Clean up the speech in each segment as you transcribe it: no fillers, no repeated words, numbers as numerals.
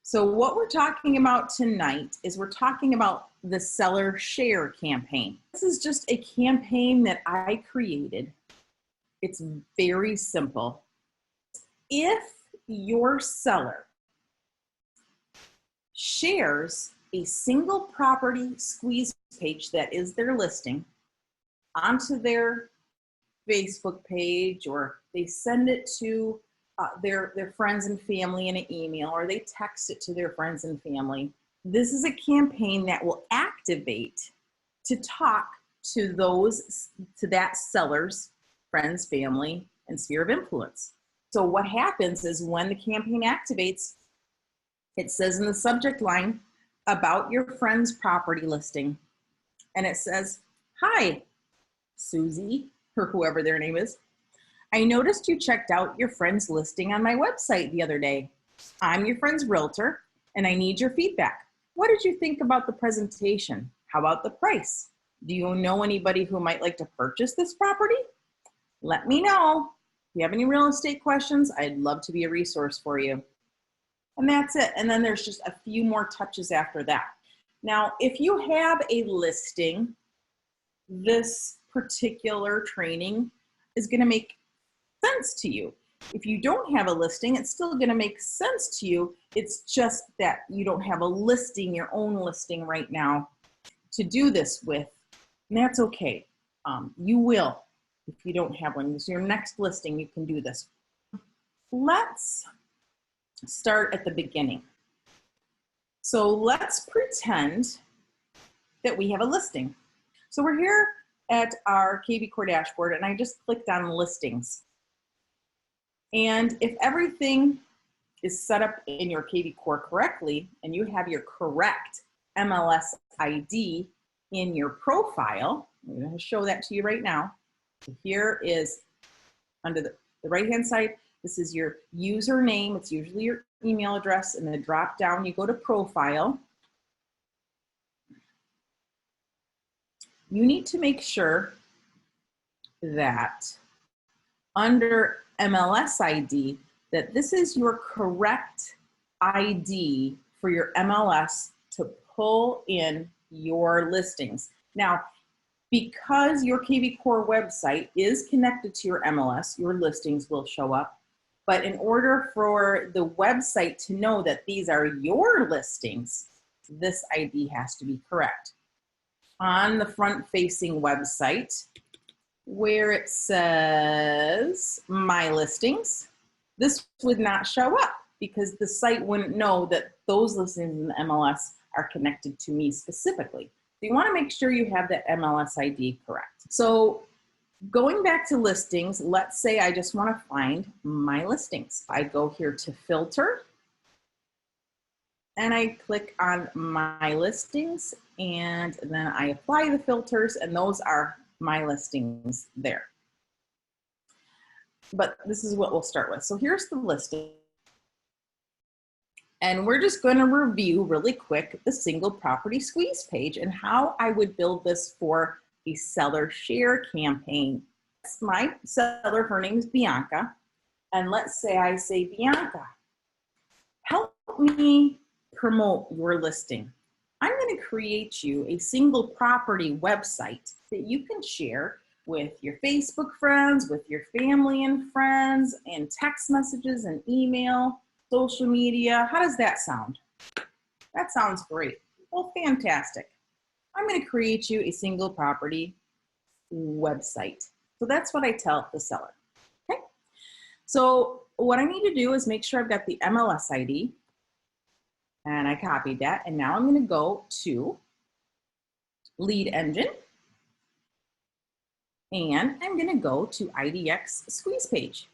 So what we're talking about tonight is we're talking about the seller share campaign. This is just a campaign that I created. It's very simple. If your seller shares a single property squeeze page that is their listing onto their Facebook page, or they send it to their friends and family in an email, or they text it to their friends and family, this is a campaign that will activate to talk to that seller's friends, family, and sphere of influence. So what happens is when the campaign activates, it says in the subject line, about your friend's property listing. And it says, "Hi, Susie," or whoever their name is. "I noticed you checked out your friend's listing on my website the other day. I'm your friend's realtor, and I need your feedback. What did you think about the presentation? How about the price? Do you know anybody who might like to purchase this property? Let me know. If you have any real estate questions, I'd love to be a resource for you." And that's it. And then there's just a few more touches after that. Now, if you have a listing, this particular training is going to make sense to you. If you don't have a listing, it's still going to make sense to you. It's just that you don't have a listing, your own listing right now to do this with. And that's okay. You will if you don't have one. So your next listing, you can do this. Let's start at the beginning. So let's pretend that we have a listing. So we're here at our KV Core dashboard, and I just clicked on listings. And if everything is set up in your KV Core correctly, and you have your correct MLS ID in your profile, I'm going to show that to you right now. So here is under the right-hand side, this is your username. It's usually your email address. And the drop down, you go to profile. You need to make sure that under MLS ID, that this is your correct ID for your MLS to pull in your listings. Now, because your KV Core website is connected to your MLS, your listings will show up. But in order for the website to know that these are your listings, this ID has to be correct. On the front-facing website, where it says My Listings, this would not show up because the site wouldn't know that those listings in the MLS are connected to me specifically. So you want to make sure you have that MLS ID correct. So going back to listings, let's say I just want to find my listings. I go here to filter, and I click on my listings, and then I apply the filters, and those are my listings there. But this is what we'll start with. So here's the listing. And we're just going to review really quick the single property squeeze page and how I would build this for a seller share campaign. My seller, her name is Bianca. And let's say I say, "Bianca, help me promote your listing. I'm going to create you a single property website that you can share with your Facebook friends, with your family and friends, and text messages and email, social media. How does that sound?" That sounds great. Well, fantastic. I'm going to create you a single property website. So that's what I tell the seller. Okay. So what I need to do is make sure I've got the MLS ID, and I copied that. And now I'm going to go to Lead Engine, and I'm going to go to IDX Squeeze Page.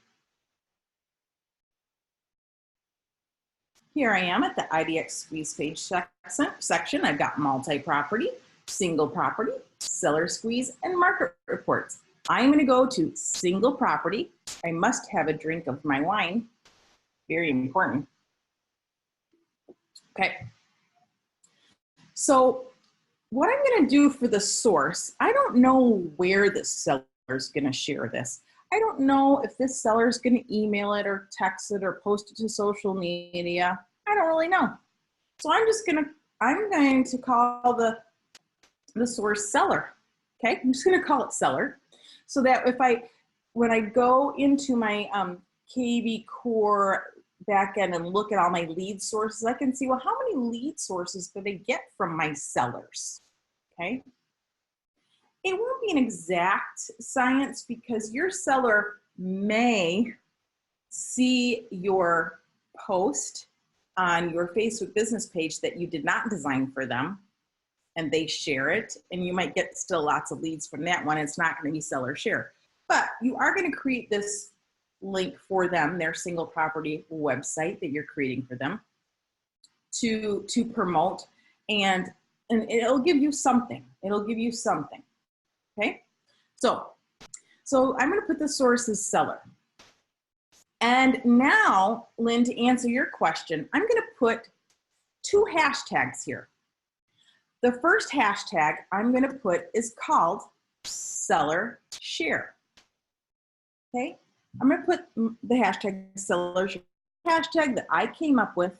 Here I am at the IDX Squeeze Page section. I've got multi-property, single property, seller squeeze, and market reports. I'm going to go to single property. I must have a drink of my wine. Very important. Okay. So what I'm going to do for the source, I don't know where the seller is going to share this. I don't know if this seller is going to email it or text it or post it to social media. I I don't really know. So I'm going to call the source seller. Okay, I'm just going to call it seller, so that when I go into my KV Core backend and look at all my lead sources, I can see, well, how many lead sources do they get from my sellers? Okay. It won't be an exact science because your seller may see your post on your Facebook business page that you did not design for them, and they share it, and you might get still lots of leads from that one. It's not going to be seller share, but you are going to create this link for them, their single property website that you're creating for them to promote, and it'll give you something. It'll give you something. Okay, so I'm going to put the source as seller. And now, Lynn, to answer your question, I'm going to put 2 hashtags here. The first hashtag I'm going to put is called seller share. Okay, I'm going to put the hashtag seller share, hashtag that I came up with.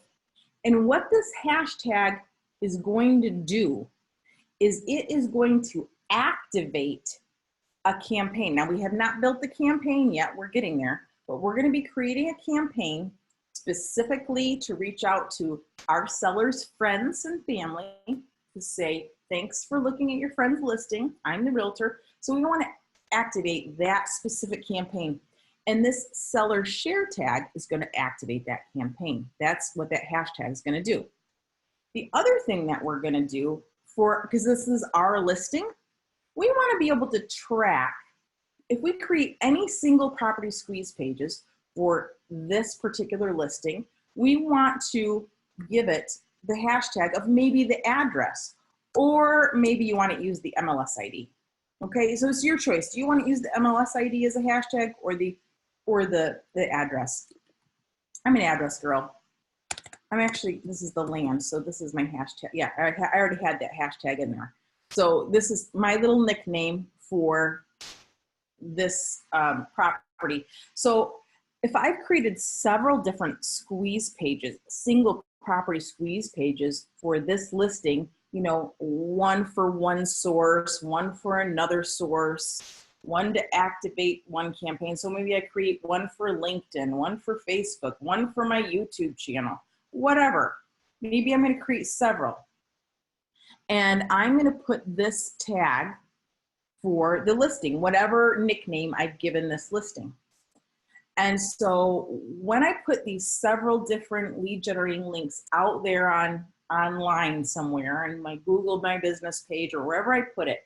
And what this hashtag is going to do is it is going to activate a campaign. Now, we have not built the campaign yet. We're getting there, but we're going to be creating a campaign specifically to reach out to our sellers' friends and family to say, thanks for looking at your friend's listing. I'm the realtor. So we want to activate that specific campaign. And this seller share tag is going to activate that campaign. That's what that hashtag is going to do. The other thing that we're going to do because this is our listing, we want to be able to track if we create any single property squeeze pages for this particular listing, we want to give it the hashtag of maybe the address, or maybe you want to use the MLS ID. Okay, so it's your choice. Do you want to use the MLS ID as a hashtag or the address? I'm an address girl. This is the land, so this is my hashtag. Yeah, I already had that hashtag in there. So this is my little nickname for this property. So if I've created several different squeeze pages, single property squeeze pages for this listing, you know, one for one source, one for another source, one to activate one campaign. So maybe I create one for LinkedIn, one for Facebook, one for my YouTube channel, whatever. Maybe I'm going to create several. And I'm going to put this tag for the listing, whatever nickname I've given this listing. And so when I put these several different lead generating links out there online somewhere on my Google My Business page or wherever I put it,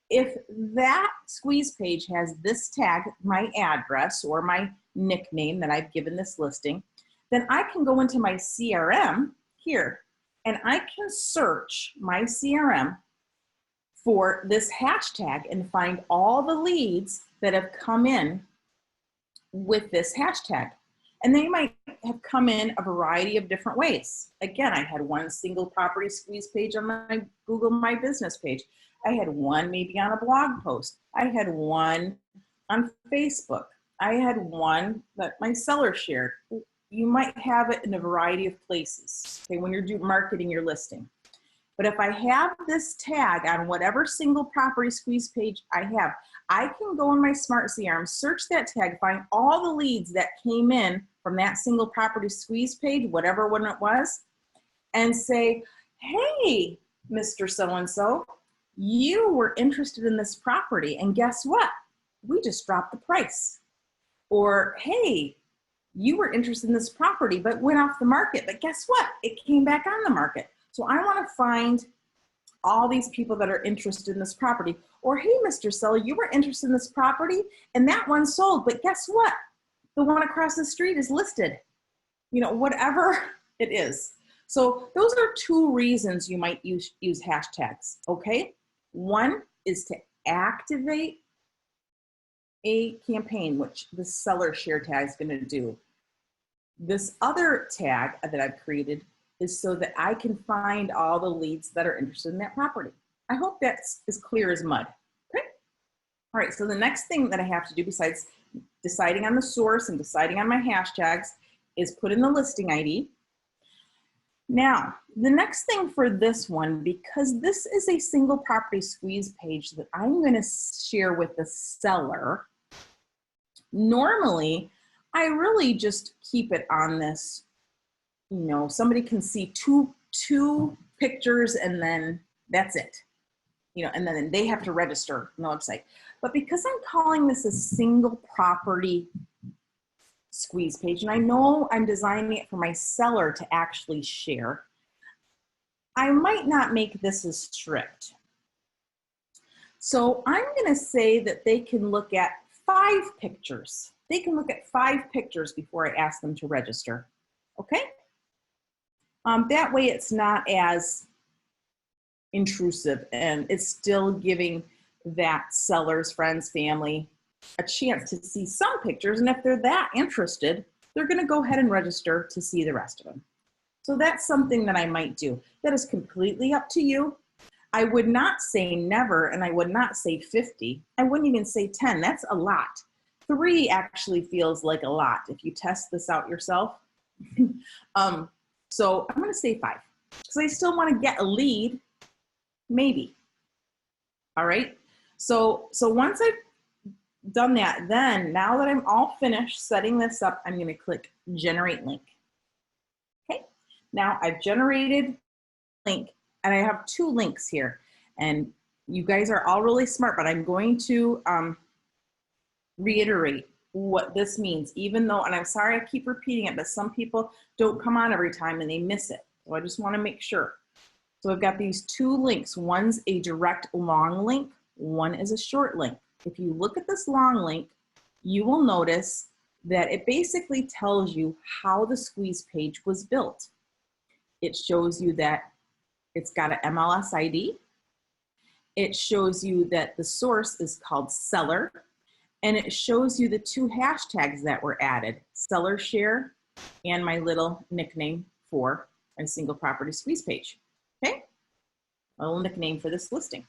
if that squeeze page has this tag, my address or my nickname that I've given this listing, then I can go into my CRM here and I can search my CRM for this hashtag and find all the leads that have come in with this hashtag. And they might have come in a variety of different ways. Again, I had one single property squeeze page on my Google My Business page. I had one maybe on a blog post. I had one on Facebook. I had one that my seller shared. You might have it in a variety of places, okay, when you're marketing your listing. But if I have this tag on whatever single property squeeze page I have, I can go in my Smart CRM, search that tag, find all the leads that came in from that single property squeeze page, whatever one it was, and say, hey, Mr. So-and-so, you were interested in this property, and guess what? We just dropped the price. Or, hey, you were interested in this property, but went off the market, but guess what? It came back on the market. So I want to find all these people that are interested in this property. Or, hey, Mr. Seller, you were interested in this property and that one sold, but guess what? The one across the street is listed. You know, whatever it is. So those are 2 reasons you might use hashtags, okay? One is to activate a campaign, which the seller share tag is going to do. This other tag that I've created is so that I can find all the leads that are interested in that property. I hope that's as clear as mud. Okay. All right. So the next thing that I have to do besides deciding on the source and deciding on my hashtags is put in the listing ID. Now, the next thing for this one, because this is a single property squeeze page that I'm going to share with the seller, normally I really just keep it on this, you know, somebody can see two pictures and then that's it, you know, and then they have to register on the website. But because I'm calling this a single property squeeze page, and I know I'm designing it for my seller to actually share, I might not make this as strict. So I'm going to say that they can look at 5 pictures. They can look at 5 pictures before I ask them to register. Okay? That way it's not as intrusive, and it's still giving that seller's friends, family, a chance to see some pictures. And if they're that interested, they're going to go ahead and register to see the rest of them. So that's something that I might do. That is completely up to you. I would not say never, and I would not say 50. I wouldn't even say 10. That's a lot. 3 actually feels like a lot if you test this out yourself. So I'm going to say 5 because I still want to get a lead, maybe. All right. So once I've done that, then now that I'm all finished setting this up, I'm going to click Generate Link. Okay. Now I've generated link, and I have 2 links here, and you guys are all really smart, but I'm going to reiterate what this means, even though, and I'm sorry I keep repeating it, but some people don't come on every time and they miss it. So I just want to make sure. So I've got these 2 links. One's a direct long link, one is a short link. If you look at this long link, you will notice that it basically tells you how the squeeze page was built. It shows you that it's got an MLS ID. It shows you that the source is called seller, and it shows you the 2 hashtags that were added, seller share and my little nickname for a single property squeeze page. Okay, a little nickname for this listing.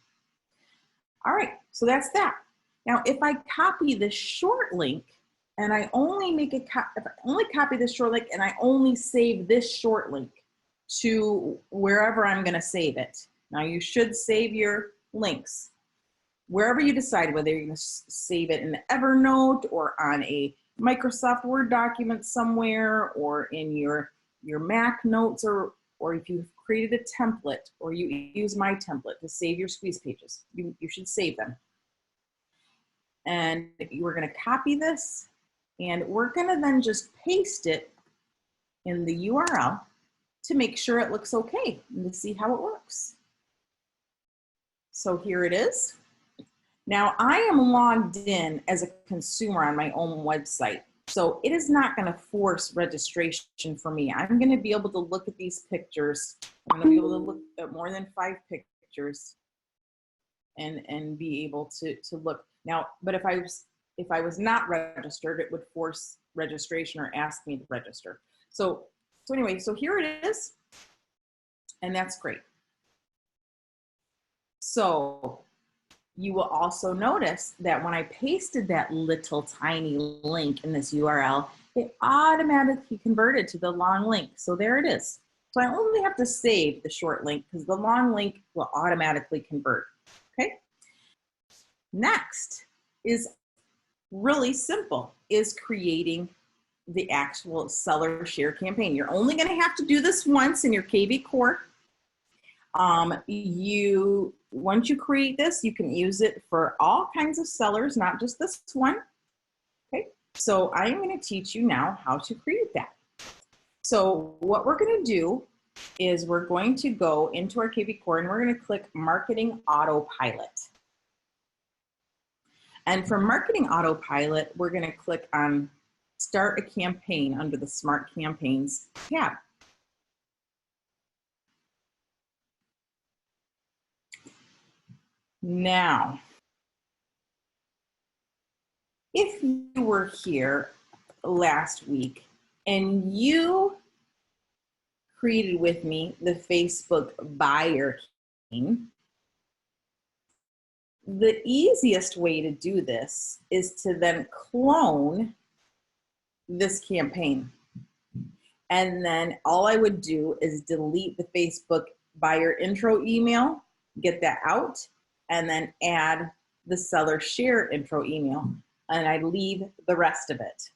All right, so that's that. Now, if I copy this short link and I only make if I only copy this short link and I only save this short link to wherever I'm going to save it. Now, you should save your links wherever you decide, whether you're going to save it in Evernote or on a Microsoft Word document somewhere, or in your Mac notes, or if you've created a template, or you use my template to save your squeeze pages. You should save them. And we're going to copy this, and we're going to then just paste it in the URL to make sure it looks okay and to see how it works. So here it is. Now I am logged in as a consumer on my own website, so it is not going to force registration for me. I'm going to be able to look at these pictures. I'm going to be able to look at more than 5 pictures and be able to look. Now, but if I was not registered, it would force registration or ask me to register. So anyway, so here it is, and that's great. So you will also notice that when I pasted that little tiny link in this URL, it automatically converted to the long link. So there it is. So I only have to save the short link because the long link will automatically convert. Okay. Next is really simple, is creating the actual seller share campaign. You're only going to have to do this once in your KV core. Once you create this, you can use it for all kinds of sellers, not just this one. Okay, so I'm going to teach you now how to create that. So what we're going to do is we're going to go into our KV core and we're going to click Marketing Autopilot. And for Marketing Autopilot, we're going to click on Start a Campaign under the Smart Campaigns tab. Now, if you were here last week and you created with me the Facebook buyer campaign, the easiest way to do this is to then clone this campaign. And then all I would do is delete the Facebook buyer intro email, get that out, and then add the seller share intro email, and I'd leave the rest of it.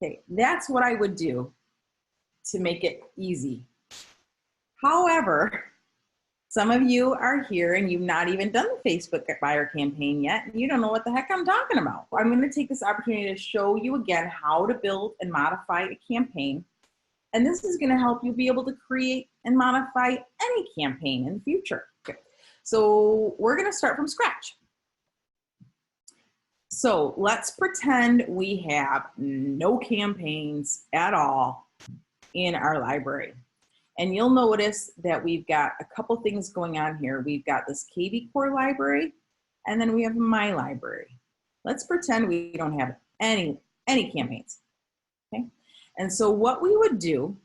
Okay, that's what I would do to make it easy. However, some of you are here and you've not even done the Facebook buyer campaign yet, and you don't know what the heck I'm talking about. I'm going to take this opportunity to show you again how to build and modify a campaign. And this is going to help you be able to create and modify any campaign in the future. Okay. So we're going to start from scratch. So let's pretend we have no campaigns at all in our library. And you'll notice that we've got a couple things going on here. We've got this KV Core library, and then we have my library. Let's pretend we don't have any campaigns, okay? And so what we would do,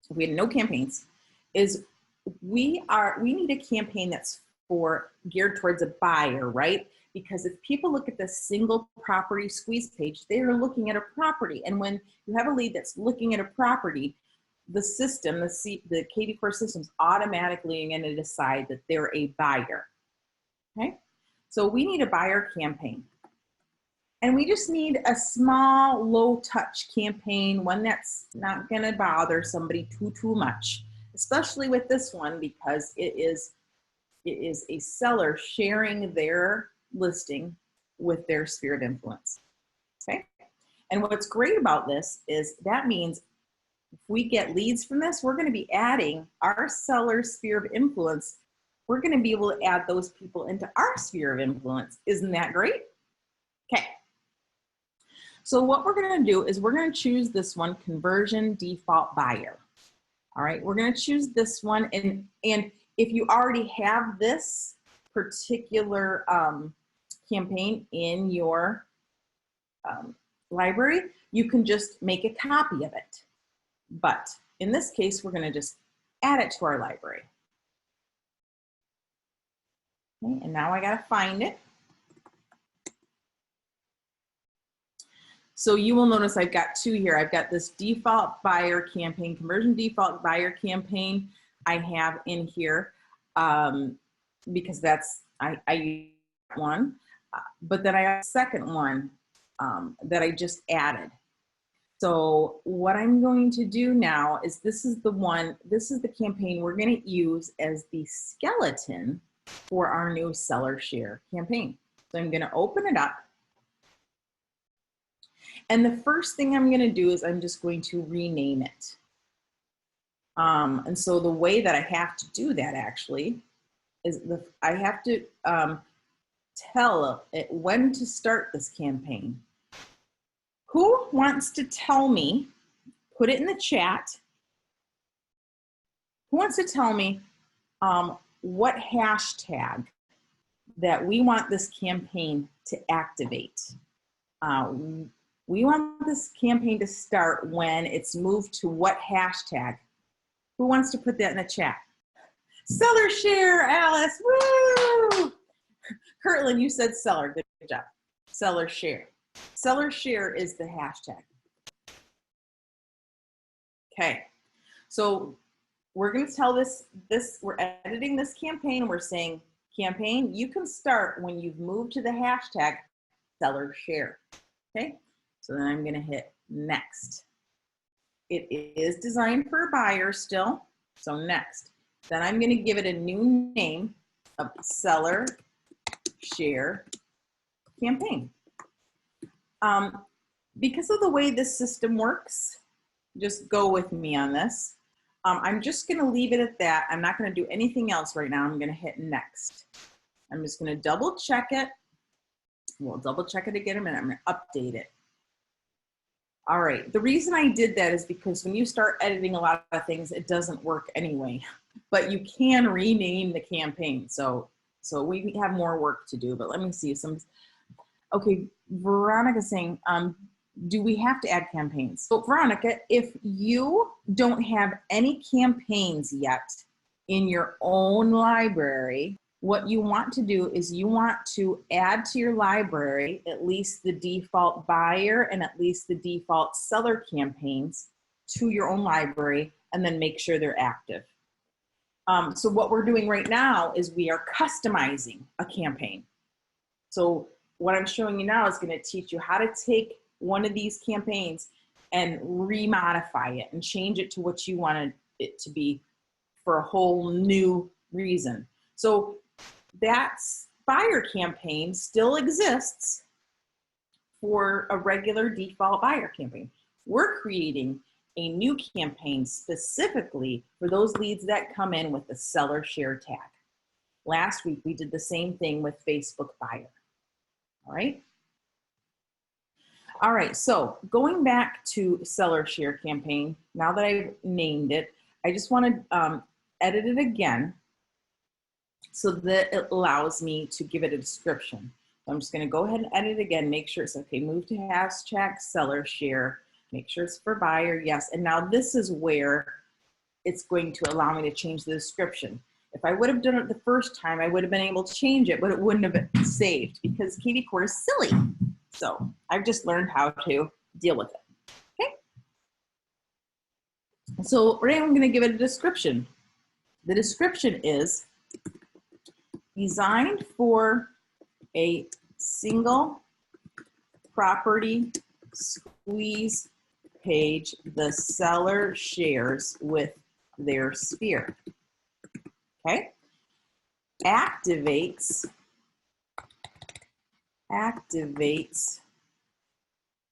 if we had no campaigns, is we need a campaign that's geared towards a buyer, right? Because if people look at the single property squeeze page, they're looking at a property. And when you have a lead that's looking at a property, the system, the KV Core system's automatically going to decide that they're a buyer, okay? So we need a buyer campaign. And we just need a small, low-touch campaign, one that's not going to bother somebody too much, especially with this one because it is a seller sharing their listing with their sphere of influence, okay? And what's great about this is that means if we get leads from this, we're going to be adding our seller sphere of influence. We're going to be able to add those people into our sphere of influence. Isn't that great? Okay. So what we're going to do is we're going to choose this one, conversion default buyer. All right, we're going to choose this one. And if you already have this particular campaign in your library, you can just make a copy of it. But in this case, we're going to just add it to our library. Okay, and now I got to find it. So you will notice I've got two here. I've got this default buyer campaign, conversion default buyer campaign I have in here because I use one. But then I have a second one that I just added. So what I'm going to do now is this is the campaign we're going to use as the skeleton for our new seller share campaign. So I'm going to open it up. And the first thing I'm going to do is I'm just going to rename it. And so the way that I have to do that actually is I have to tell it when to start this campaign. Who wants to tell me, put it in the chat, who wants to tell me what hashtag that we want this campaign to activate? We want this campaign to start when it's moved to what hashtag? Who wants to put that in the chat? Seller share, Alice, woo! Kirtland, you said seller, good job. Seller share. Seller share is the hashtag. Okay, so we're gonna tell this, we're editing this campaign and we're saying, campaign, you can start when you've moved to the hashtag seller share, okay? So then I'm gonna hit next. It is designed for a buyer still, so next. Then I'm gonna give it a new name of seller share campaign. Because of the way this system works, just go with me on this. I'm just gonna leave it at that. I'm not gonna do anything else right now. I'm gonna hit next. I'm just gonna double check it. We'll double check it again in a minute. I'm gonna update it. All right, the reason I did that is because when you start editing a lot of things, it doesn't work anyway, but you can rename the campaign. So we have more work to do, but let me see some. Okay, Veronica's saying, do we have to add campaigns? So Veronica, if you don't have any campaigns yet in your own library, what you want to do is you want to add to your library at least the default buyer and at least the default seller campaigns to your own library and then make sure they're active. So what we're doing right now is we are customizing a campaign. So what I'm showing you now is going to teach you how to take one of these campaigns and remodify it and change it to what you wanted it to be for a whole new reason. So that buyer campaign still exists for a regular default buyer campaign. We're creating a new campaign specifically for those leads that come in with the seller share tag. Last week, we did the same thing with Facebook buyer. All right. All right, so going back to seller share campaign, now that I've named it, I just want to edit it again so that it allows me to give it a description. So I'm just going to go ahead and edit again, make sure it's okay, move to hashtag seller share, make sure it's for buyer, yes. And now this is where it's going to allow me to change the description. If I would have done it the first time, I would have been able to change it, but it wouldn't have been saved because Katie Core is silly. So I've just learned how to deal with it, okay? So right now I'm gonna give it a description. The description is designed for a single property squeeze page the seller shares with their sphere, okay? Activates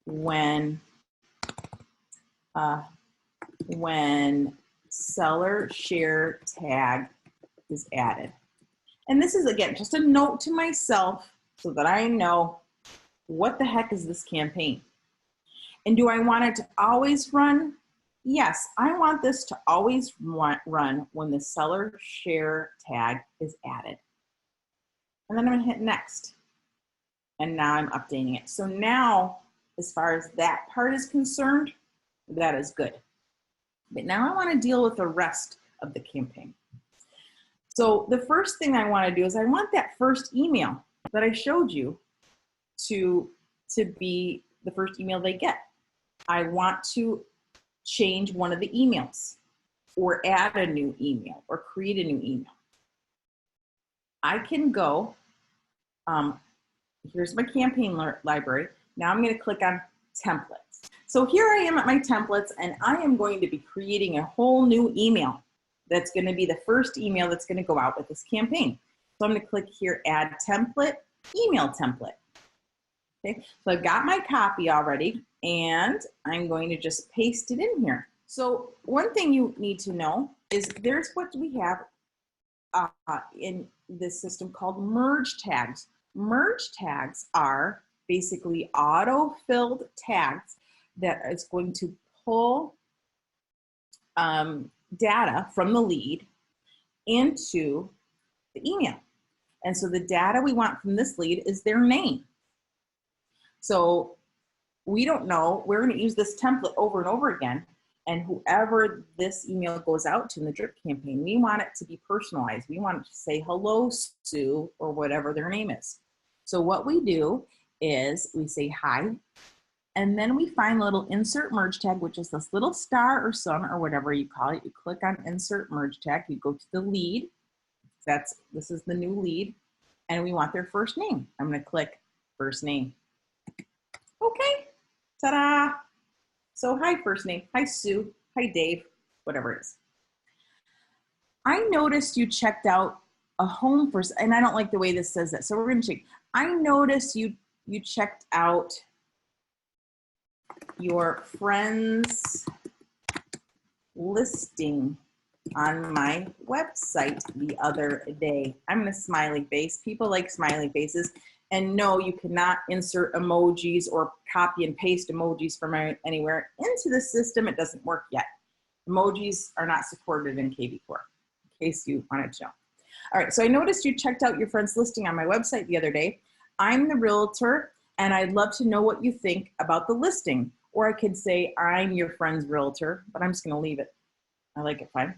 when seller share tag is added. And this is, again, just a note to myself so that I know what the heck is this campaign. And do I want it to always run? Yes, I want this to always run when the seller share tag is added. And then I'm gonna hit next. And now I'm updating it. So now, as far as that part is concerned, that is good. But now I want to deal with the rest of the campaign. So the first thing I want to do is I want that first email that I showed you to be the first email they get. I want to change one of the emails or add a new email or create a new email. I can go, here's my campaign library. Now I'm going to click on templates. So here I am at my templates, and I am going to be creating a whole new email that's going to be the first email that's going to go out with this campaign. So I'm going to click here, add template, email template. Okay, so I've got my copy already, and I'm going to just paste it in here. So one thing you need to know is there's what we have in this system called merge tags. Merge tags are basically auto-filled tags that is going to pull data from the lead into the email. And so the data we want from this lead is their name. So we don't know, we're going to use this template over and over again, and whoever this email goes out to in the drip campaign, we want it to be personalized. We want it to say, hello, Sue, or whatever their name is. So what we do is we say hi, and then we find a little insert merge tag, which is this little star or sun or whatever you call it. You click on insert merge tag, you go to the lead. This is the new lead, and we want their first name. I'm going to click first name. Okay, ta-da. So hi, first name. Hi, Sue. Hi, Dave. Whatever it is. I noticed you checked out a home for, and I don't like the way this says that, so we're going to check. I noticed you checked out your friend's listing on my website the other day. I'm going to smiley face. People like smiley faces. And no, you cannot insert emojis or copy and paste emojis from anywhere into the system. It doesn't work yet. Emojis are not supported in KB Core, in case you wanted to know. All right, so I noticed you checked out your friend's listing on my website the other day. I'm the realtor, and I'd love to know what you think about the listing. Or I could say, I'm your friend's realtor, but I'm just gonna leave it. I like it fine.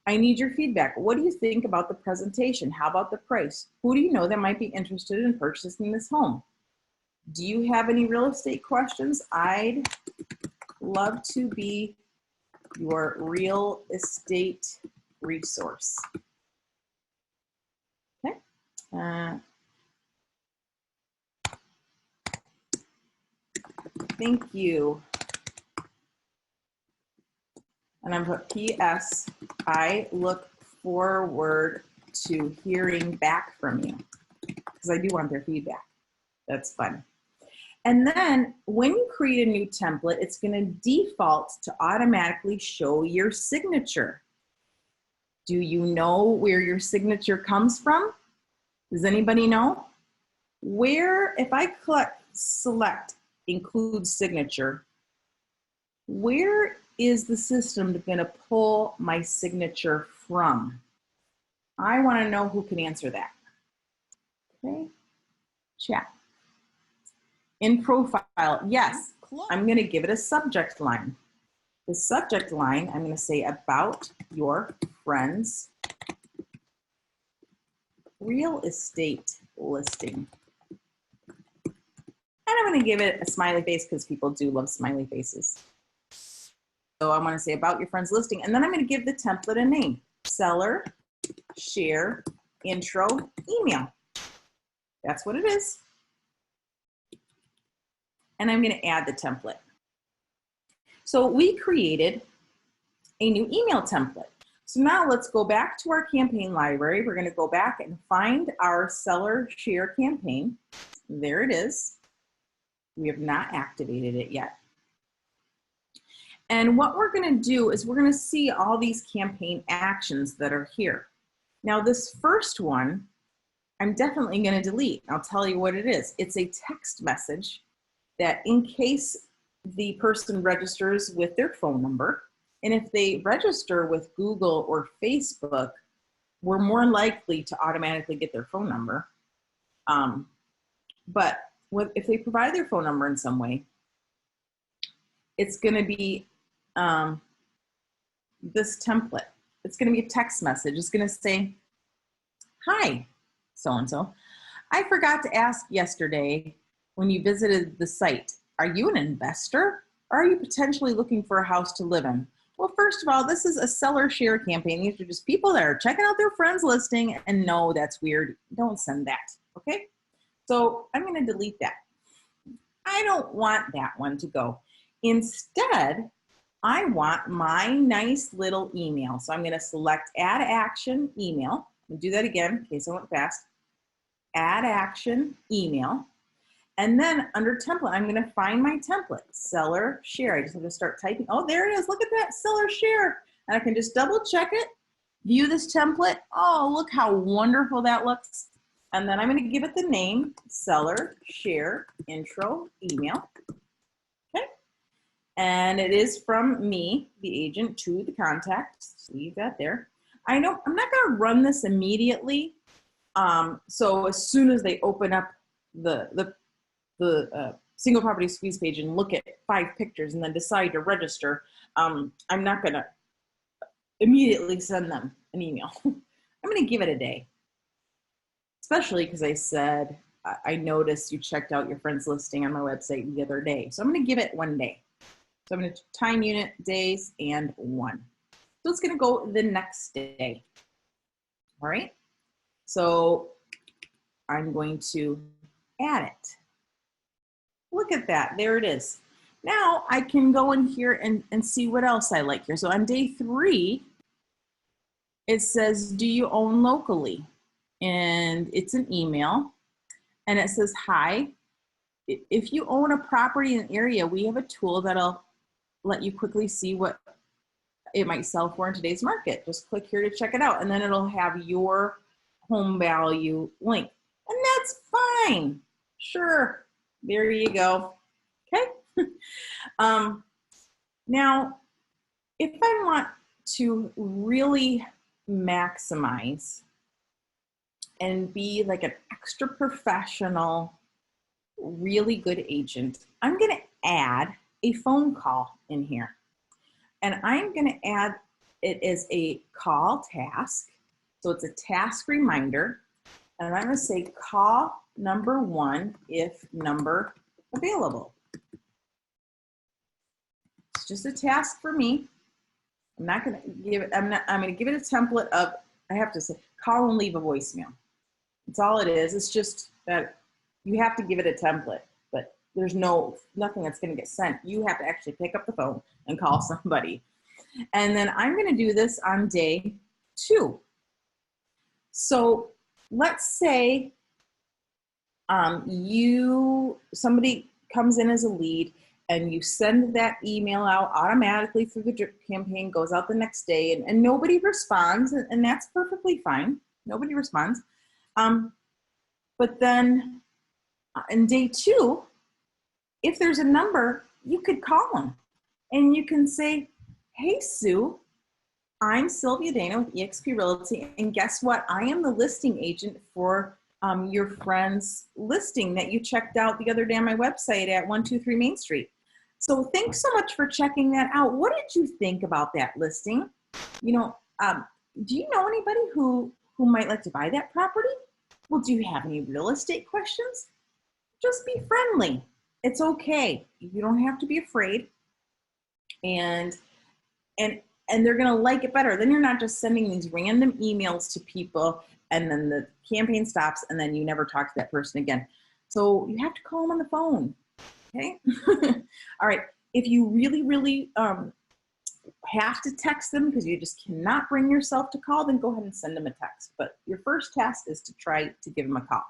I need your feedback. What do you think about the presentation? How about the price? Who do you know that might be interested in purchasing this home? Do you have any real estate questions? I'd love to be your real estate resource. Okay. Thank you. And I'm put PS, I look forward to hearing back from you, because I do want their feedback. That's fun. And then when you create a new template, it's going to default to automatically show your signature. Do you know where your signature comes from? Does anybody know? Where, if I select include signature, where is the system going to pull my signature from? I want to know who can answer that. Okay, chat. In profile, yes, I'm going to give it a subject line. The subject line, I'm going to say about your friend's real estate listing. And I'm going to give it a smiley face because people do love smiley faces. So I want to say about your friend's listing, and then I'm going to give the template a name: seller, share, intro, email. That's what it is. And I'm going to add the template. So we created a new email template. So now let's go back to our campaign library. We're going to go back and find our seller share campaign. There it is. We have not activated it yet. And what we're going to do is we're going to see all these campaign actions that are here. Now this first one, I'm definitely going to delete. I'll tell you what it is. It's a text message that in case the person registers with their phone number, and if they register with Google or Facebook, we're more likely to automatically get their phone number. But if they provide their phone number in some way, it's going to be this template. It's going to be a text message. It's going to say, hi, so-and-so. I forgot to ask yesterday when you visited the site, are you an investor or are you potentially looking for a house to live in? Well, first of all, this is a seller share campaign. These are just people that are checking out their friend's listing, and no, that's weird. Don't send that, okay? So I'm going to delete that. I don't want that one to go. Instead, I want my nice little email. So I'm going to select add action email. I'll do that again in case I went fast. Add action email. And then under template, I'm going to find my template, seller share. I just have to start typing. Oh, there it is. Look at that, seller share. And I can just double check it, view this template. Oh, look how wonderful that looks. And then I'm going to give it the name, seller share intro email. Okay. And it is from me, the agent, to the contact. Leave that there. I'm not going to run this immediately. So as soon as they open up the single property squeeze page and look at 5 pictures and then decide to register, I'm not going to immediately send them an email. I'm going to give it a day, especially because I said, I noticed you checked out your friend's listing on my website the other day. So I'm going to give it 1 day. So I'm going to time unit days and 1. So it's going to go the next day. All right. So I'm going to add it. Look at that, there it is. Now I can go in here and see what else I like here. So on day 3, it says, do you own locally? And it's an email. And it says, hi, if you own a property in an area, we have a tool that'll let you quickly see what it might sell for in today's market. Just click here to check it out. And then it'll have your home value link. And that's fine, sure. There you go. Okay. Now, if I want to really maximize and be like an extra professional, really good agent, I'm going to add a phone call in here. And I'm going to add it as a call task. So it's a task reminder. And I'm going to say call number 1 if number available. It's just a task for me. I'm not going to give it, I'm going to give it a template of, I have to say, call and leave a voicemail. That's all it is. It's just that you have to give it a template, but there's nothing that's going to get sent. You have to actually pick up the phone and call somebody. And then I'm going to do this on day 2. So let's say somebody comes in as a lead and you send that email out automatically through the drip campaign, goes out the next day, and nobody responds, and that's perfectly fine. Nobody responds. But then in day 2, if there's a number, you could call them and you can say, hey, Sue, I'm Sylvia Dana with eXp Realty, and guess what? I am the listing agent for your friend's listing that you checked out the other day on my website at 123 Main Street. So thanks so much for checking that out. What did you think about that listing? You know, do you know anybody who might like to buy that property? Well, do you have any real estate questions? Just be friendly. It's okay. You don't have to be afraid. And they're going to like it better. Then you're not just sending these random emails to people and then the campaign stops and then you never talk to that person again. So you have to call them on the phone. Okay. All right. If you really, really have to text them because you just cannot bring yourself to call, then go ahead and send them a text. But your first task is to try to give them a call.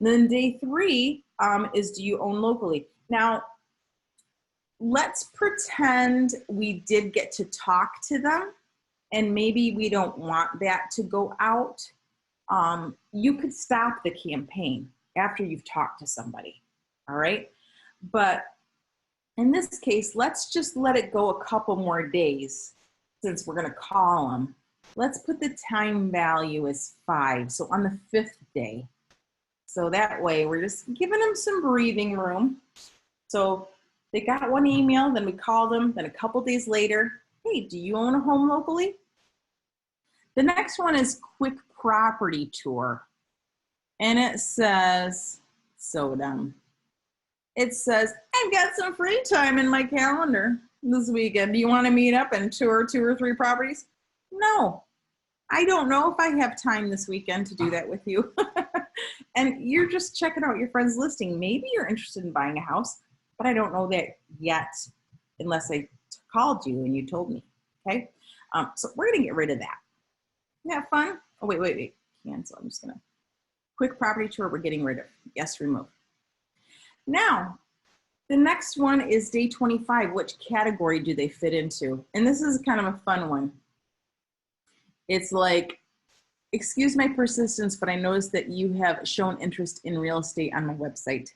And then day 3 is, do you own locally? Now, let's pretend we did get to talk to them and maybe we don't want that to go out. You could stop the campaign after you've talked to somebody, all right? But in this case, let's just let it go a couple more days since we're gonna call them. Let's put the time value as 5, so on the 5th day. So that way we're just giving them some breathing room. So they got one email, then we called them, then a couple days later, hey, do you own a home locally? The next one is quick property tour. And it says, so dumb. It says, I've got some free time in my calendar this weekend. Do you want to meet up and tour 2 or 3 properties? No, I don't know if I have time this weekend to do that with you. And you're just checking out your friend's listing. Maybe you're interested in buying a house, but I don't know that yet unless I called you and you told me, okay? So we're gonna get rid of that. Isn't that fun? Oh, wait, cancel. I'm just gonna, quick property tour, we're getting rid of. Yes, remove. Now, the next one is day 25. Which category do they fit into? And this is kind of a fun one. It's like, excuse my persistence, but I noticed that you have shown interest in real estate on my website.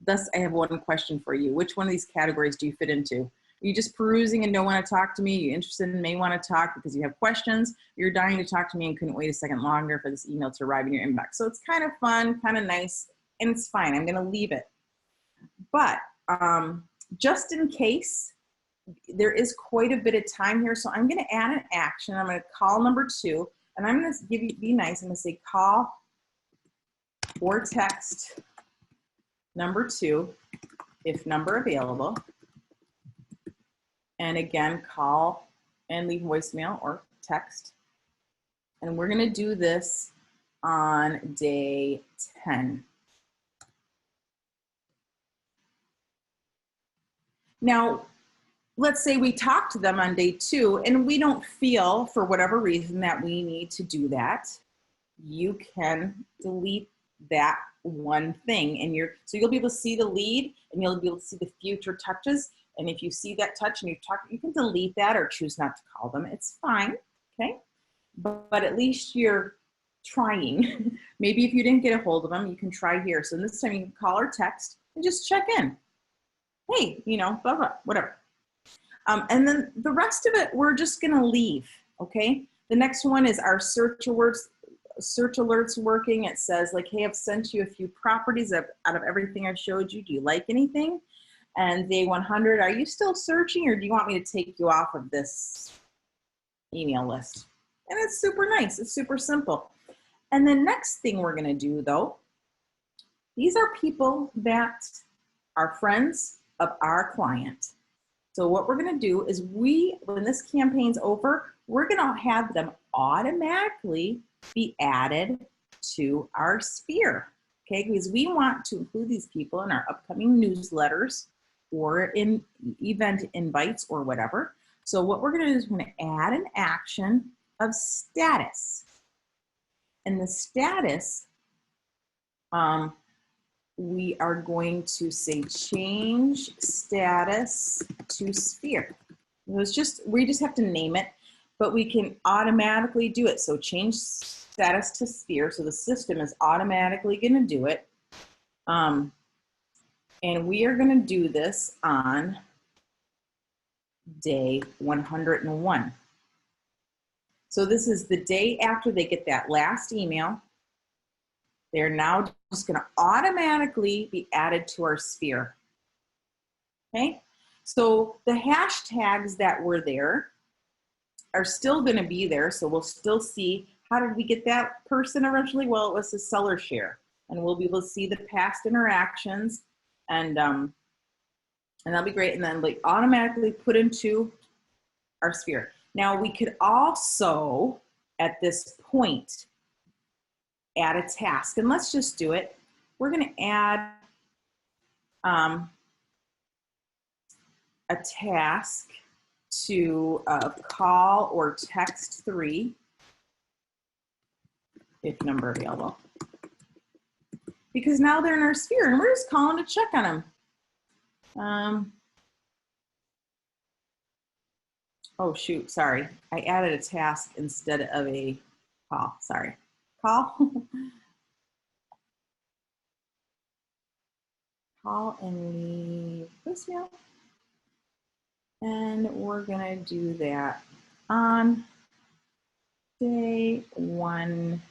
Thus, I have one question for you. Which one of these categories do you fit into? Are you just perusing and don't want to talk to me? Are you interested and may want to talk because you have questions? You're dying to talk to me and couldn't wait a second longer for this email to arrive in your inbox. So it's kind of fun, kind of nice, and it's fine. I'm going to leave it. But just in case, there is quite a bit of time here. So I'm going to add an action. I'm going to call number 2, and I'm going to be nice. I'm going to say call or text number 2, if number available. And again, call and leave voicemail or text. And we're going to do this on day 10. Now, let's say we talk to them on day 2 and we don't feel, for whatever reason, that we need to do that. You can delete that one thing, and so you'll be able to see the lead and you'll be able to see the future touches. And if you see that touch and you can delete that or choose not to call them. It's fine, okay? But at least you're trying. Maybe if you didn't get a hold of them, you can try here. So this time you can call or text and just check in. Hey, blah, blah, whatever. And then the rest of it, we're just gonna leave, okay? The next one is our search alerts working. It says like, hey, I've sent you a few properties out of everything I've showed you. Do you like anything? And day 100, are you still searching or do you want me to take you off of this email list? And it's super nice, it's super simple. And the next thing we're gonna do though, these are people that are friends of our client. So what we're gonna do is when this campaign's over, we're gonna have them automatically be added to our sphere, okay? Because we want to include these people in our upcoming newsletters or in event invites or whatever. So what we're gonna do is we're gonna add an action of status. And the status, we are going to say change status to sphere. We just have to name it, but we can automatically do it. So change status to sphere. So the system is automatically going to do it. And we are going to do this on day 101. So this is the day after they get that last email. They're now just going to automatically be added to our sphere. Okay? So the hashtags that were there are still going to be there. So we'll still see, how did we get that person originally? Well, it was a seller share. And we'll be able to see the past interactions, and that'll be great. And then like automatically put into our sphere. Now we could also, at this point, add a task, and let's just do it. We're going to add a task to call or text 3, if number available. Because now they're in our sphere and we're just calling to check on them. Oh shoot, sorry. I added a task instead of a call, sorry. Call. Call and leave voicemail. And we're gonna do that on day 1.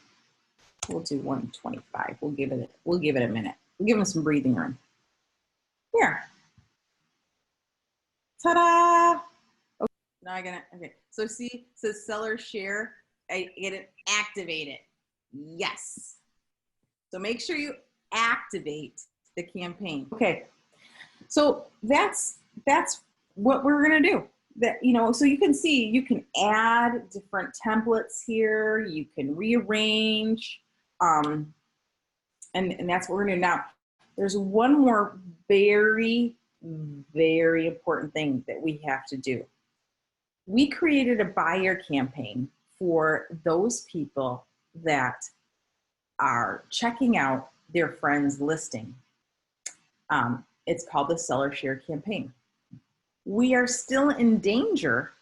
We'll do 125. We'll give it a minute. We'll give them some breathing room. Here. Ta-da! Okay, now I gotta, okay. So see, it says seller share. I get it, activate it. Yes. So make sure you activate the campaign. Okay. So that's what we're gonna do. That, you know, so you can see, you can add different templates here. You can rearrange. And that's what we're gonna do. Now, there's one more very, very important thing that we have to do. We created a buyer campaign for those people that are checking out their friend's listing. It's called the seller share campaign. We are still in danger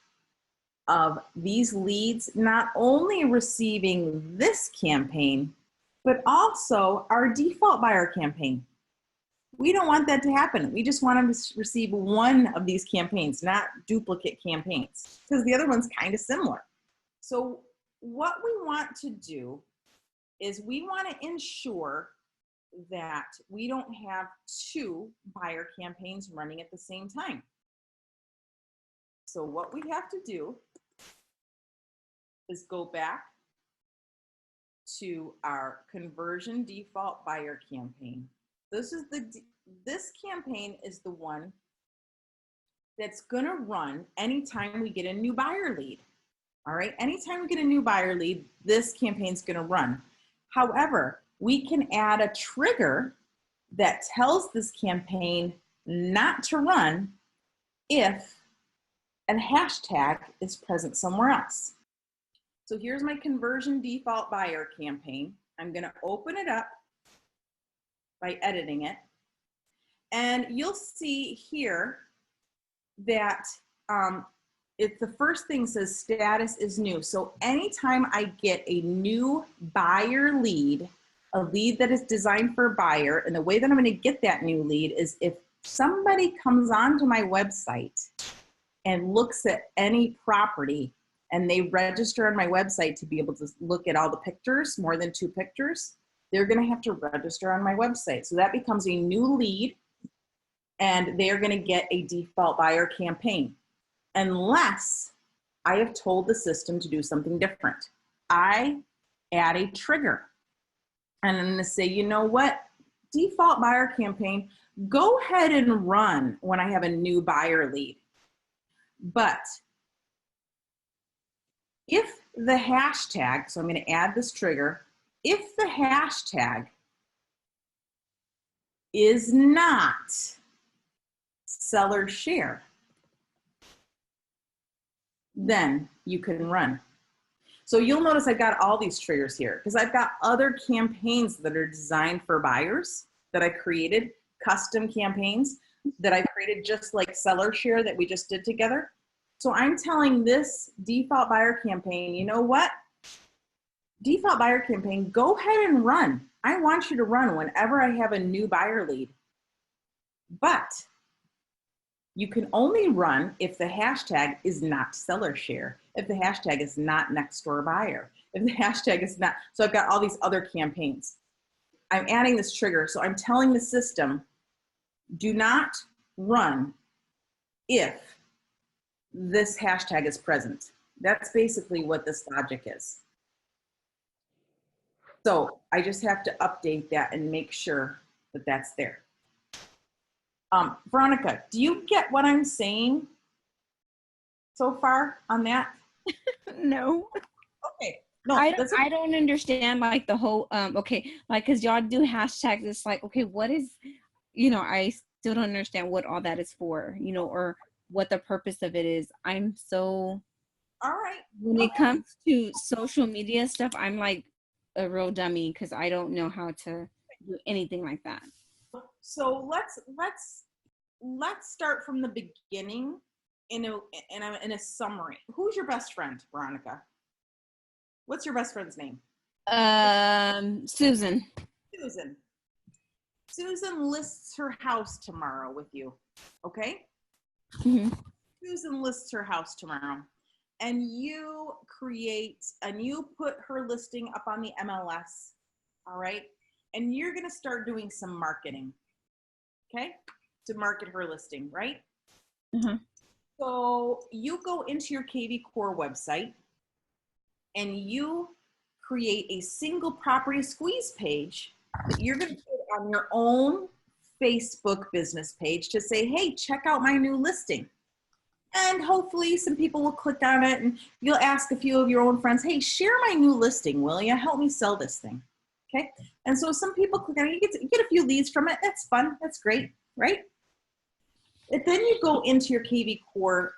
of these leads not only receiving this campaign, but also our default buyer campaign. We don't want that to happen. We just want them to receive one of these campaigns, not duplicate campaigns, because the other one's kind of similar. So what we want to do is we want to ensure that we don't have 2 buyer campaigns running at the same time. So what we have to do is go back to our conversion default buyer campaign. This campaign is the one that's going to run anytime we get a new buyer lead. All right, anytime we get a new buyer lead, this campaign's going to run. However, we can add a trigger that tells this campaign not to run if a hashtag is present somewhere else. So here's my conversion default buyer campaign. I'm going to open it up by editing it. And you'll see here that it's the first thing says status is new. So anytime I get a new buyer lead, a lead that is designed for a buyer, and the way that I'm going to get that new lead is if somebody comes onto my website and looks at any property and they register on my website to be able to look at all the pictures, more than 2 pictures, they're going to have to register on my website. So that becomes a new lead, and they're going to get a default buyer campaign, unless I have told the system to do something different. I add a trigger, and I'm going to say, you know what, default buyer campaign, go ahead and run when I have a new buyer lead. But if the hashtag, so I'm going to add this trigger, if the hashtag is not seller share, then you can run. So you'll notice I've got all these triggers here because I've got other campaigns that are designed for buyers that I created, custom campaigns that I created just like seller share that we just did together. So I'm telling this default buyer campaign, you know what? Default buyer campaign, go ahead and run. I want you to run whenever I have a new buyer lead. But you can only run if the hashtag is not seller share, if the hashtag is not next door buyer, if the hashtag is not, so I've got all these other campaigns. I'm adding this trigger, so I'm telling the system, do not run if this hashtag is present. That's basically what this logic is. So I just have to update that and make sure that that's there. Veronica, do you get what I'm saying so far on that? No. Okay. No, I don't understand like the whole, okay, like, cause y'all do hashtags. It's like, okay, what is, I still don't understand what all that is for, or what the purpose of it is. I'm so, all right. When it comes to social media stuff, I'm like a real dummy because I don't know how to do anything like that. So let's start from the beginning in a summary. Who's your best friend, Veronica? What's your best friend's name? Susan. Susan lists her house tomorrow with you, okay? Mm-hmm. Susan lists her house tomorrow, and you put her listing up on the MLS, all right? And you're gonna start doing some marketing, okay? To market her listing, right? Mm-hmm. So you go into your KV Core website and you create a single property squeeze page that you're going to put on your own Facebook business page to say, hey, check out my new listing. And hopefully some people will click on it and you'll ask a few of your own friends, hey, share my new listing, will you? Help me sell this thing. Okay. And so some people click on it, you get a few leads from it. That's fun. That's great, right? And then you go into your KV Core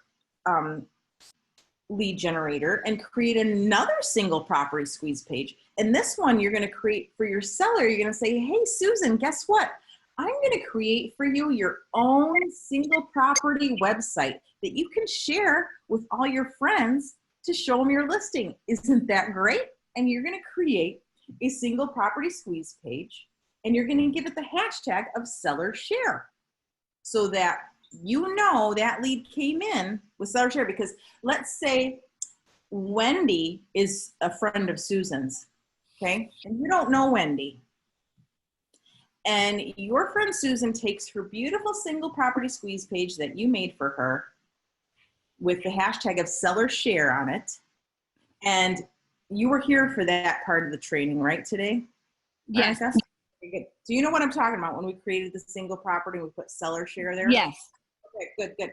lead generator and create another single property squeeze page. And this one you're going to create for your seller. You're going to say, hey, Susan, guess what? I'm going to create for you your own single property website that you can share with all your friends to show them your listing. Isn't that great? And you're going to create a single property squeeze page and you're going to give it the hashtag of seller share so that that lead came in with seller share. Because let's say Wendy is a friend of Susan's, okay? And you don't know Wendy. And your friend Susan takes her beautiful single property squeeze page that you made for her with the hashtag of seller share on it. And you were here for that part of the training, right, today? Yes. Okay, good. So you know what I'm talking about when we created the single property, we put seller share there? Yes. Okay, good.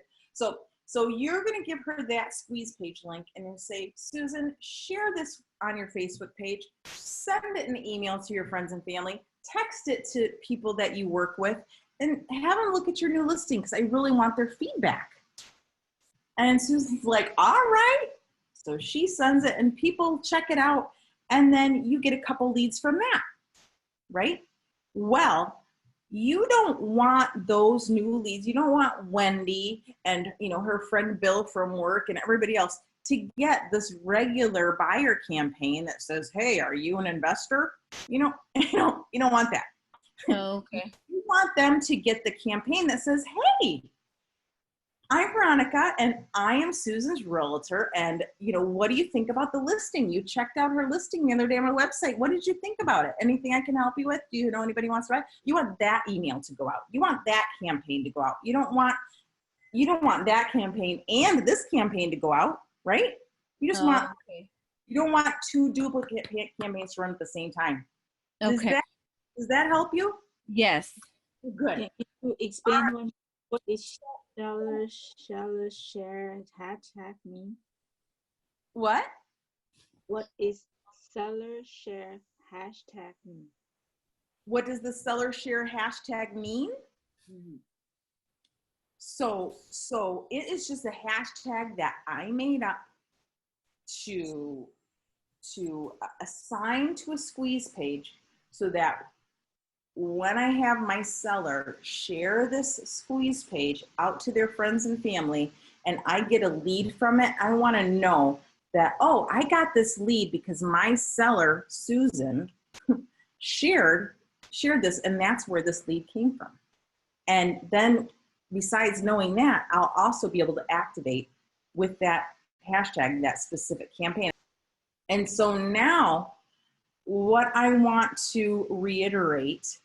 So you're going to give her that squeeze page link and then say, Susan, share this on your Facebook page, send it an email to your friends and family, text it to people that you work with, and have them look at your new listing because I really want their feedback. And Susan's like, all right. So she sends it and people check it out and then you get a couple leads from that, right? Well, you don't want those new leads. You don't want Wendy and her friend Bill from work and everybody else to get this regular buyer campaign that says, hey, are you an investor? You don't want that. Okay. You want them to get the campaign that says, hey, I'm Veronica and I am Susan's realtor. And what do you think about the listing? You checked out her listing the other day on my website. What did you think about it? Anything I can help you with? Do you know anybody wants to buy? You want that email to go out. You want that campaign to go out. You don't want that campaign and this campaign to go out, right? You just you don't want two duplicate campaigns to run at the same time. Okay. Does that help you? Yes. Good. Can you explain what is seller share hashtag mean? What? What is seller share hashtag mean? What does the seller share hashtag mean? Mhm. So it is just a hashtag that I made up to assign to a squeeze page so that when I have my seller share this squeeze page out to their friends and family and I get a lead from it, I want to know that, oh, I got this lead because my seller, Susan, shared this, and that's where this lead came from. And then besides knowing that, I'll also be able to activate with that hashtag that specific campaign. And so now what I want to reiterate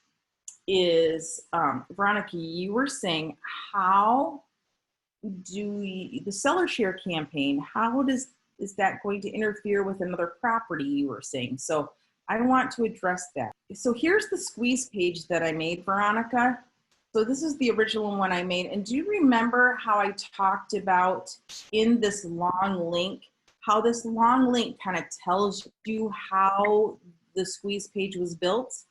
is, Veronica, you were saying, how do the seller share campaign, how is that going to interfere with another property, you were saying? So I want to address that. So here's the squeeze page that I made, Veronica. So this is the original one I made. And do you remember how I talked about in this long link, how this long link kind of tells you how the squeeze page was built?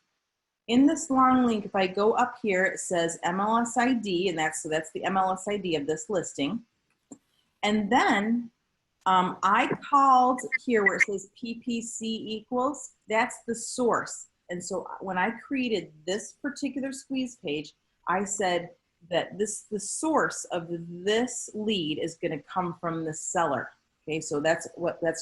In this long link, if I go up here, it says MLS ID, and that's the MLS ID of this listing. And then I called here where it says PPC equals, that's the source. And so when I created this particular squeeze page, I said that the source of this lead is going to come from the seller. Okay, so that's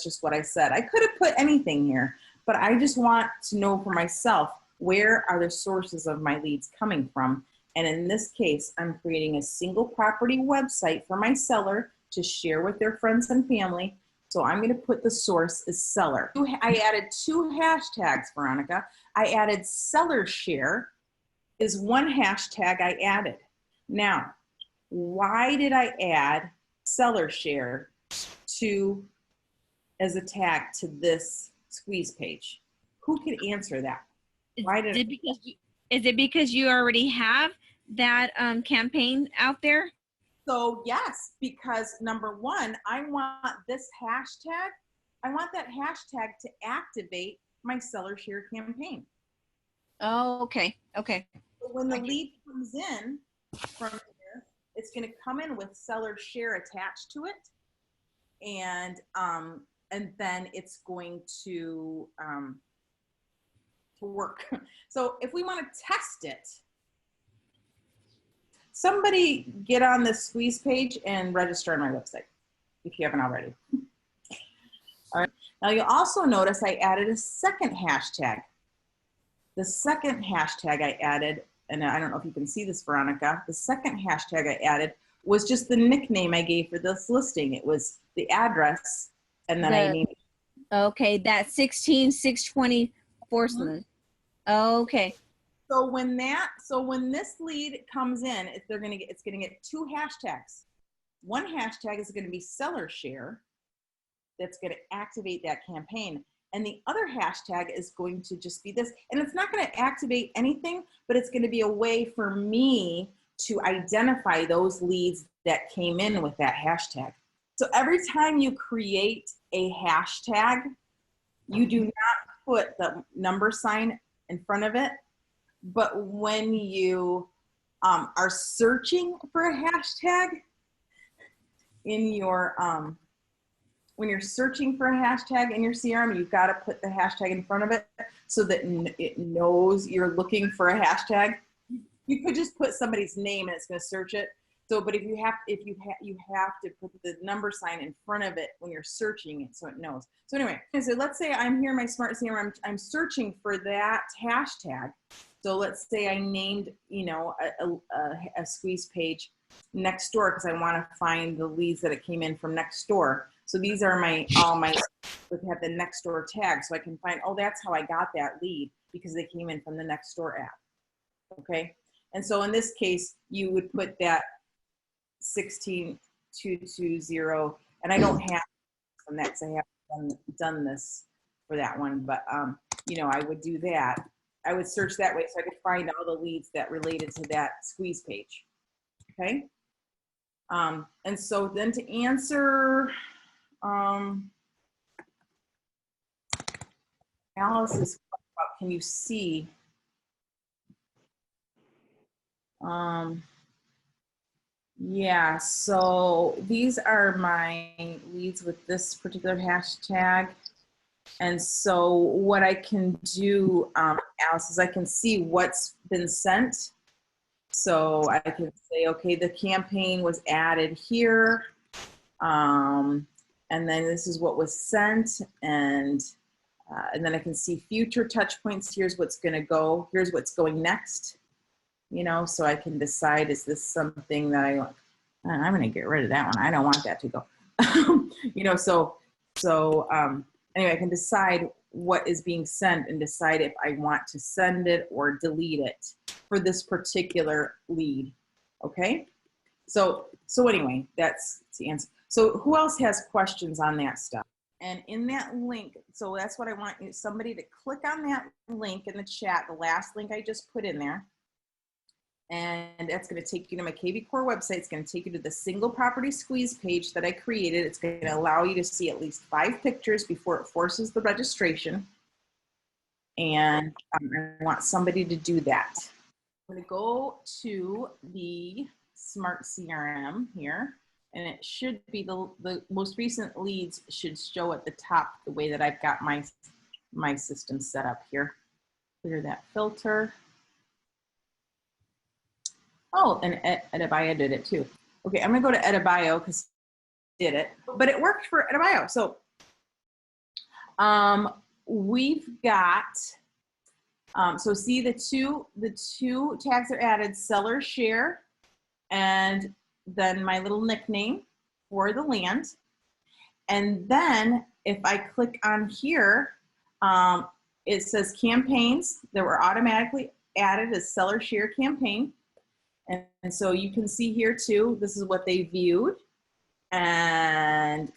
just what I said. I could have put anything here, but I just want to know for myself, where are the sources of my leads coming from? And in this case, I'm creating a single property website for my seller to share with their friends and family. So I'm going to put the source as seller. I added 2 hashtags, Veronica. I added seller share is one hashtag I added. Now, why did I add seller share as a tag to this squeeze page? Who could answer that? Why did is it because you already have that campaign out there? So yes, because number one, I want this hashtag, I want that hashtag to activate my seller share campaign. Oh, okay. Okay. So when the lead comes in from here, it's going to come in with seller share attached to it. And then it's going to work. So if we want to test it, somebody get on this squeeze page and register on my website if you haven't already. All right. Now you'll also notice I added a second hashtag. The second hashtag I added, and I don't know if you can see this, Veronica, the second hashtag I added was just the nickname I gave for this listing. It was the address, and then I named it. Okay, that 16620 Forstland. Okay. So when this lead comes in, it's going to get 2 hashtags. One hashtag is going to be seller share. That's going to activate that campaign. And the other hashtag is going to just be this. And it's not going to activate anything, but it's going to be a way for me to identify those leads that came in with that hashtag. So every time you create a hashtag, you do not put the number sign in front of it. But when you are searching for a hashtag in your, when you're searching for a hashtag in your CRM, you've got to put the hashtag in front of it so that it knows you're looking for a hashtag. You could just put somebody's name and it's going to search it. So, but you have to put the number sign in front of it when you're searching it so it knows. So anyway, so let's say I'm here in my Smart CRM, I'm searching for that hashtag. So let's say I named, a squeeze page next door because I want to find the leads that it came in from next door. So these are all my have the next door tag, so I can find, oh, that's how I got that lead because they came in from the next door app. Okay, and so in this case, you would put that 16220, and I don't have from that because I haven't done this for that one, but I would do that. I would search that way so I could find all the leads that related to that squeeze page. Okay. And so then to answer Alice's question, can you see? Yeah, so these are my leads with this particular hashtag. And so what I can do, Alice, is I can see what's been sent. So I can say, okay, the campaign was added here. And then this is what was sent. And then I can see future touch points. Here's what's going to go. Here's what's going next. You know, so I can decide, is this something that I want? I'm going to get rid of that one. I don't want that to go. You know, so anyway, I can decide what is being sent and decide if I want to send it or delete it for this particular lead. Okay. So anyway, that's the answer. So who else has questions on that stuff? And in that link, so that's what I want somebody to click on that link in the chat, the last link I just put in there. And that's going to take you to my KV Core website. It's going to take you to the single property squeeze page that I created. It's going to allow you to see at least 5 pictures before it forces the registration. And I want somebody to do that. I'm going to go to the Smart CRM here, and it should be the most recent leads should show at the top the way that I've got my system set up here. Clear that filter. Oh, and Edibio did it too. Okay, I'm gonna go to Edibio because it did it, but it worked for Edibio. So we've got, so see the two tags are added, seller share, and then my little nickname for the land. And then if I click on here, it says campaigns that were automatically added as seller share campaign. And so you can see here too, this is what they viewed and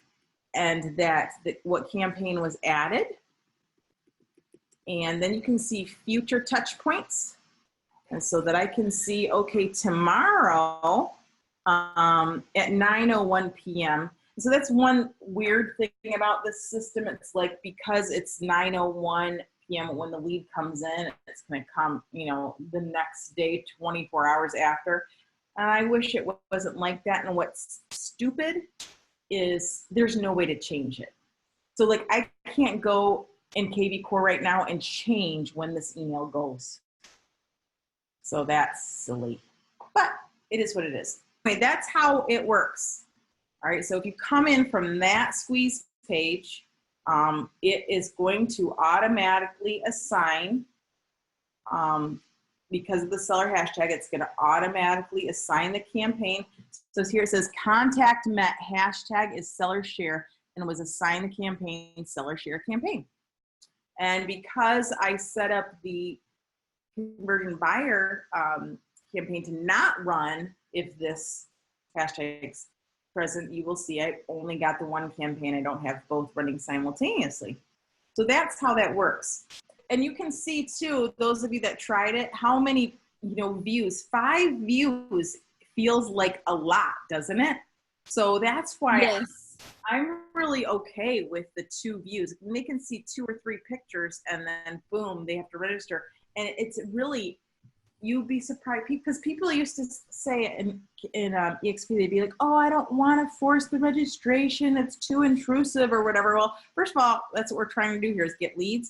what campaign was added. And then you can see future touch points. And so that I can see, okay, tomorrow at 9:01 p.m. So that's one weird thing about this system. It's like, because it's 9:01 p.m. when the lead comes in, it's going to come, you know, the next day, 24 hours after. And I wish it wasn't like that. And what's stupid is there's no way to change it. So like, I can't go in KV Core right now and change when this email goes. So that's silly, but it is what it is. Okay, that's how it works. All right, so if you come in from that squeeze page, it is going to automatically assign, because of the seller hashtag, it's going to automatically assign the campaign. So here it says contact met hashtag is seller share and was assigned the campaign seller share campaign. And because I set up the conversion buyer campaign to not run if this hashtag's present, you will see I only got the one campaign. I don't have both running simultaneously. So that's how that works. And you can see too, those of you that tried it, how many, you know, views. 5 views feels like a lot, doesn't it? So that's why Yes. I'm really okay with the 2 views. They can see 2 or 3 pictures and then boom, they have to register. And it's really, you'd be surprised, because people used to say in EXP, they'd be like, oh, I don't want to force the registration. It's too intrusive or whatever. Well, first of all, that's what we're trying to do here is get leads.